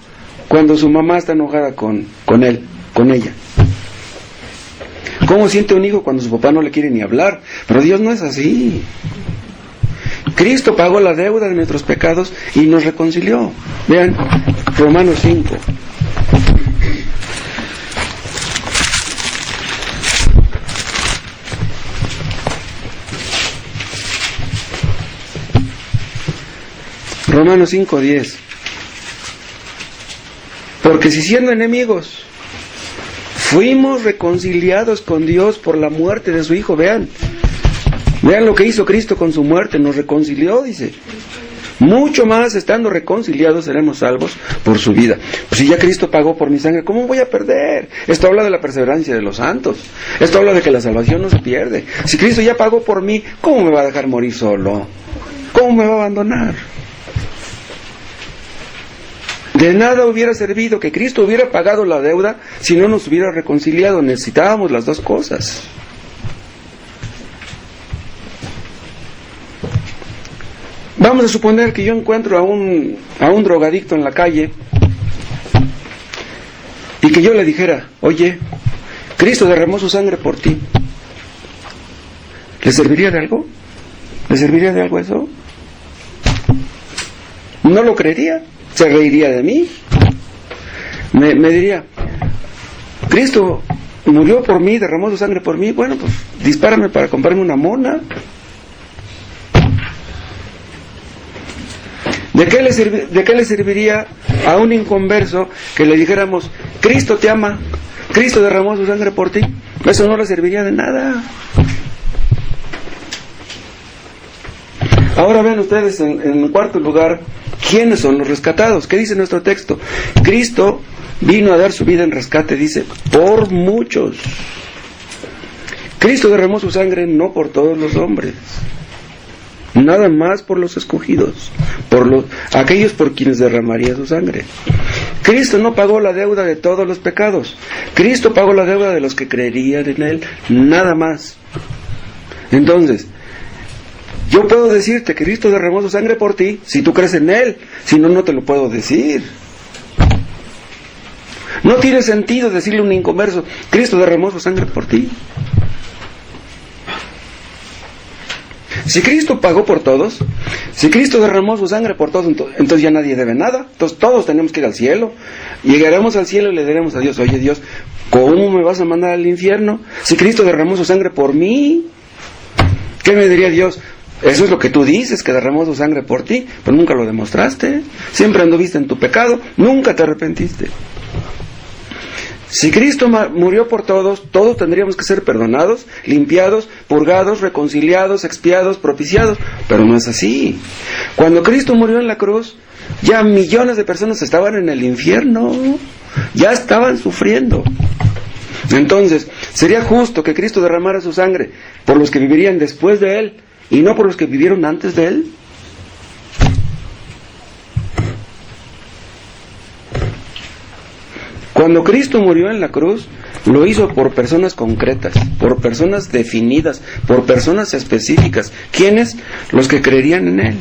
cuando su mamá está enojada con él, con ella? ¿Cómo siente un hijo cuando su papá no le quiere ni hablar? Pero Dios no es así. Cristo pagó la deuda de nuestros pecados y nos reconcilió. Vean, Romanos 5. Romanos 5:10. Porque si siendo enemigos fuimos reconciliados con Dios por la muerte de su Hijo. Vean lo que hizo Cristo con su muerte, nos reconcilió, dice. Mucho más, estando reconciliados, seremos salvos por su vida. Pues si ya Cristo pagó por mi sangre, ¿cómo voy a perder? Esto habla de la perseverancia de los santos. Esto habla de que la salvación no se pierde. Si Cristo ya pagó por mí, ¿cómo me va a dejar morir solo? ¿Cómo me va a abandonar? De nada hubiera servido que Cristo hubiera pagado la deuda si no nos hubiera reconciliado. Necesitábamos las dos cosas. Vamos a suponer que yo encuentro a un drogadicto en la calle y que yo le dijera: oye, Cristo derramó su sangre por ti. ¿Le serviría de algo? ¿Le serviría de algo eso? No lo creería. Se reiría de mí. Me diría: Cristo murió por mí, derramó su sangre por mí. Bueno, pues dispárame para comprarme una mona. ¿De qué le serviría a un inconverso que le dijéramos, Cristo te ama, Cristo derramó su sangre por ti? Eso no le serviría de nada. Ahora ven ustedes en cuarto lugar, ¿quiénes son los rescatados? ¿Qué dice nuestro texto? Cristo vino a dar su vida en rescate, dice, por muchos. Cristo derramó su sangre no por todos los hombres, nada más por los escogidos, aquellos por quienes derramaría su sangre. Cristo no pagó la deuda de todos los pecados. Cristo pagó la deuda de los que creerían en Él, nada más. Entonces, yo puedo decirte que Cristo derramó su sangre por ti si tú crees en Él, si no, no te lo puedo decir. No tiene sentido decirle a un inconverso, Cristo derramó su sangre por ti. Si Cristo pagó por todos, si Cristo derramó su sangre por todos, entonces ya nadie debe nada. Entonces todos tenemos que ir al cielo. Llegaremos al cielo y le diremos a Dios, oye Dios, ¿cómo me vas a mandar al infierno? Si Cristo derramó su sangre por mí. ¿Qué me diría Dios? Eso es lo que tú dices, que derramó su sangre por ti, pero nunca lo demostraste. Siempre anduviste en tu pecado, nunca te arrepentiste. Si Cristo murió por todos, todos tendríamos que ser perdonados, limpiados, purgados, reconciliados, expiados, propiciados, pero no es así. Cuando Cristo murió en la cruz, ya millones de personas estaban en el infierno, ya estaban sufriendo. Entonces, ¿sería justo que Cristo derramara su sangre por los que vivirían después de Él y no por los que vivieron antes de Él? Cuando Cristo murió en la cruz, lo hizo por personas concretas, por personas definidas, por personas específicas. ¿Quiénes? Los que creerían en Él.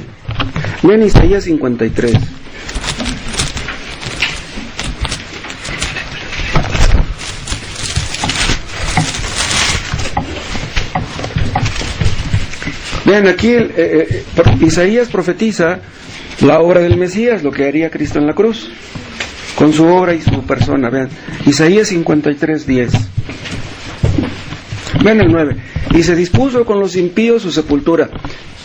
Vean Isaías 53. Vean, aquí Isaías profetiza la obra del Mesías, lo que haría Cristo en la cruz, con su obra y su persona. Vean, Isaías 53:10. Vean el 9. Y se dispuso con los impíos su sepultura.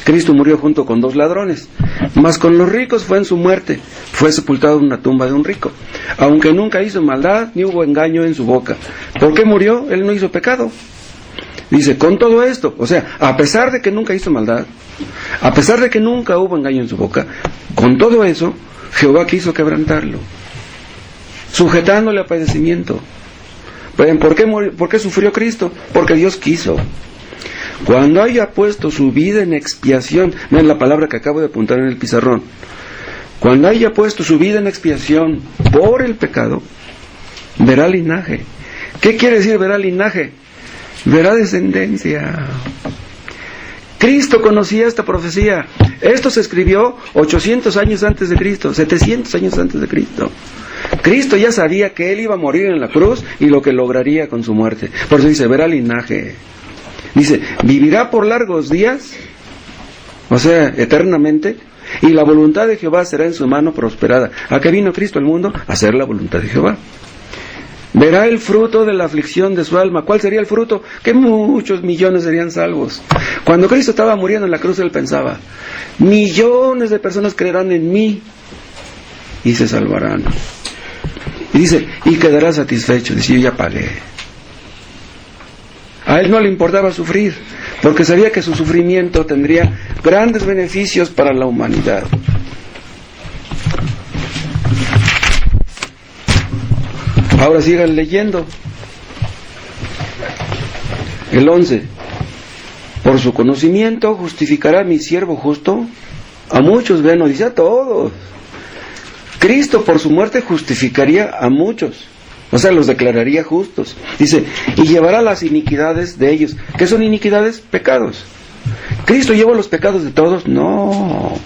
Cristo murió junto con 2 ladrones, mas con los ricos fue en su muerte. Fue sepultado en una tumba de un rico, aunque nunca hizo maldad ni hubo engaño en su boca. ¿Por qué murió? Él no hizo pecado. Dice, con todo esto, o sea, a pesar de que nunca hizo maldad, a pesar de que nunca hubo engaño en su boca, con todo eso, Jehová quiso quebrantarlo, sujetándole a padecimiento. ¿Por qué sufrió Cristo? Porque Dios quiso. Cuando haya puesto su vida en expiación, vean la palabra que acabo de apuntar en el pizarrón, cuando haya puesto su vida en expiación por el pecado, verá linaje. ¿Qué quiere decir verá linaje? Verá descendencia. Cristo conocía esta profecía. Esto se escribió 800 años antes de Cristo, 700 años antes de Cristo. Cristo ya sabía que Él iba a morir en la cruz y lo que lograría con su muerte. Por eso dice, verá linaje. Dice, vivirá por largos días, o sea, eternamente, y la voluntad de Jehová será en su mano prosperada. ¿A qué vino Cristo al mundo? A hacer la voluntad de Jehová. Verá el fruto de la aflicción de su alma. ¿Cuál sería el fruto? Que muchos millones serían salvos. Cuando Cristo estaba muriendo en la cruz, Él pensaba, millones de personas creerán en mí y se salvarán. Y dice, y quedará satisfecho. Dice, yo ya pagué. A Él no le importaba sufrir, porque sabía que su sufrimiento tendría grandes beneficios para la humanidad. Ahora sigan leyendo. El 11. Por su conocimiento justificará mi siervo justo. A muchos, ven, no dice a todos. Cristo por su muerte justificaría a muchos. O sea, los declararía justos. Dice, y llevará las iniquidades de ellos. ¿Qué son iniquidades? Pecados. ¿Cristo llevó los pecados de todos? No.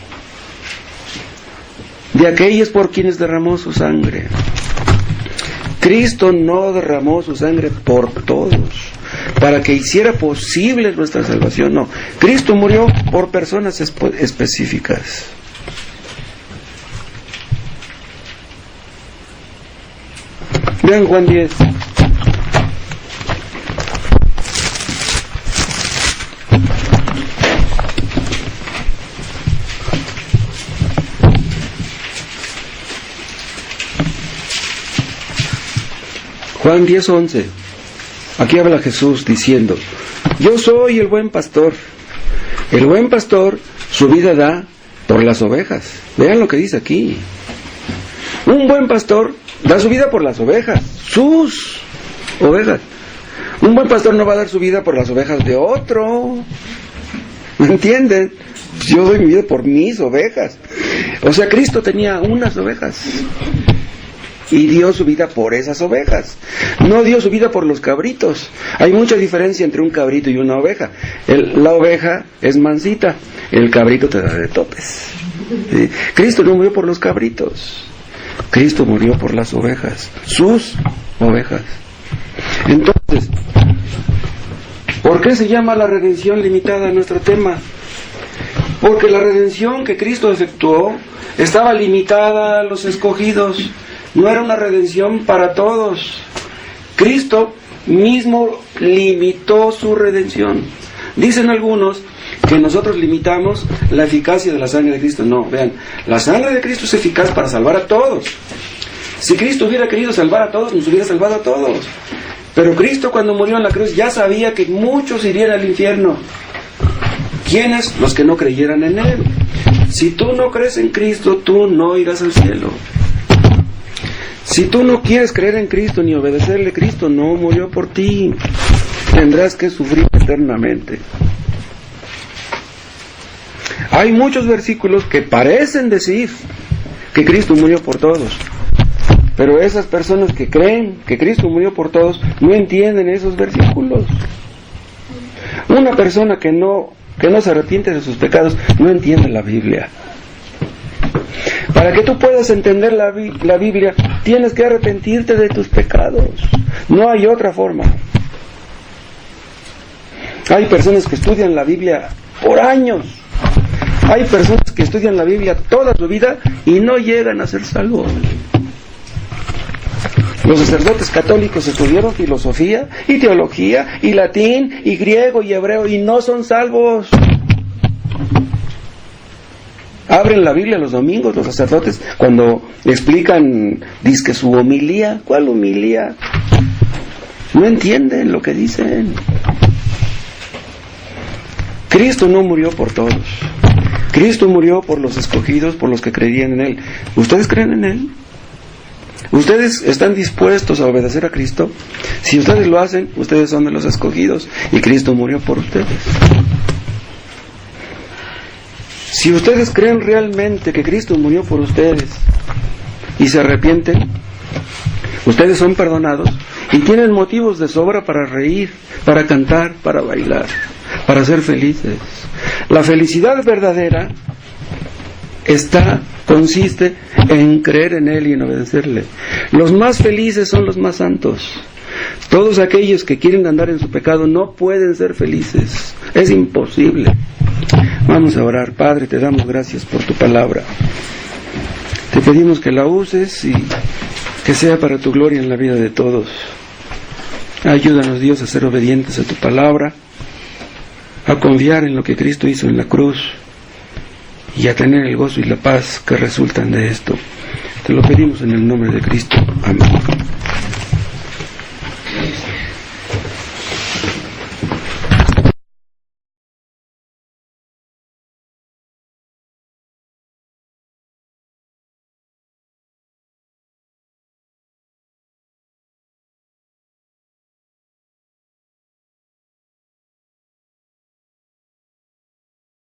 De aquellos por quienes derramó su sangre. Cristo no derramó su sangre por todos, para que hiciera posible nuestra salvación, no. Cristo murió por personas específicas. Vean Juan 10. Juan 10:11. Aquí habla Jesús diciendo: yo soy el buen pastor. El buen pastor su vida da por las ovejas. Vean lo que dice aquí. Un buen pastor da su vida por las ovejas, sus ovejas. Un buen pastor no va a dar su vida por las ovejas de otro. ¿Me entienden? Yo doy mi vida por mis ovejas. O sea, Cristo tenía unas ovejas y dio su vida por esas ovejas. No dio su vida por los cabritos. Hay mucha diferencia entre un cabrito y una oveja. La oveja es mansita, el cabrito te da de topes. ¿Sí? Cristo no murió por los cabritos. Cristo murió por las ovejas, sus ovejas. Entonces, ¿por qué se llama la redención limitada a nuestro tema? Porque la redención que Cristo efectuó estaba limitada a los escogidos. No era una redención para todos. Cristo mismo limitó su redención. Dicen algunos que nosotros limitamos la eficacia de la sangre de Cristo. No, vean, la sangre de Cristo es eficaz para salvar a todos. Si Cristo hubiera querido salvar a todos, nos hubiera salvado a todos. Pero Cristo, cuando murió en la cruz, ya sabía que muchos irían al infierno. ¿Quiénes? Los que no creyeran en Él. Si tú no crees en Cristo, tú no irás al cielo. Si tú no quieres creer en Cristo ni obedecerle, Cristo no murió por ti. Tendrás que sufrir eternamente. Hay muchos versículos que parecen decir que Cristo murió por todos, pero esas personas que creen que Cristo murió por todos no entienden esos versículos. Una persona que no se arrepiente de sus pecados no entiende la Biblia. Para que tú puedas entender la Biblia, tienes que arrepentirte de tus pecados. No hay otra forma. Hay personas que estudian la Biblia por años. Hay personas que estudian la Biblia toda su vida y no llegan a ser salvos. Los sacerdotes católicos estudiaron filosofía y teología y latín y griego y hebreo y no son salvos. Abren la Biblia los domingos los sacerdotes cuando explican, dizque su homilía. ¿Cuál homilía? No entienden lo que dicen. Cristo no murió por todos. Cristo murió por los escogidos, por los que creían en Él. ¿Ustedes creen en Él? ¿Ustedes están dispuestos a obedecer a Cristo? Si ustedes lo hacen, ustedes son de los escogidos y Cristo murió por ustedes. Si ustedes creen realmente que Cristo murió por ustedes y se arrepienten, ustedes son perdonados y tienen motivos de sobra para reír, para cantar, para bailar, para ser felices. La felicidad verdadera consiste en creer en Él y en obedecerle. Los más felices son los más santos. Todos aquellos que quieren andar en su pecado no pueden ser felices. Es imposible. Vamos a orar. Padre, te damos gracias por tu palabra. Te pedimos que la uses y que sea para tu gloria en la vida de todos. Ayúdanos, Dios, a ser obedientes a tu palabra, a confiar en lo que Cristo hizo en la cruz y a tener el gozo y la paz que resultan de esto. Te lo pedimos en el nombre de Cristo. Amén.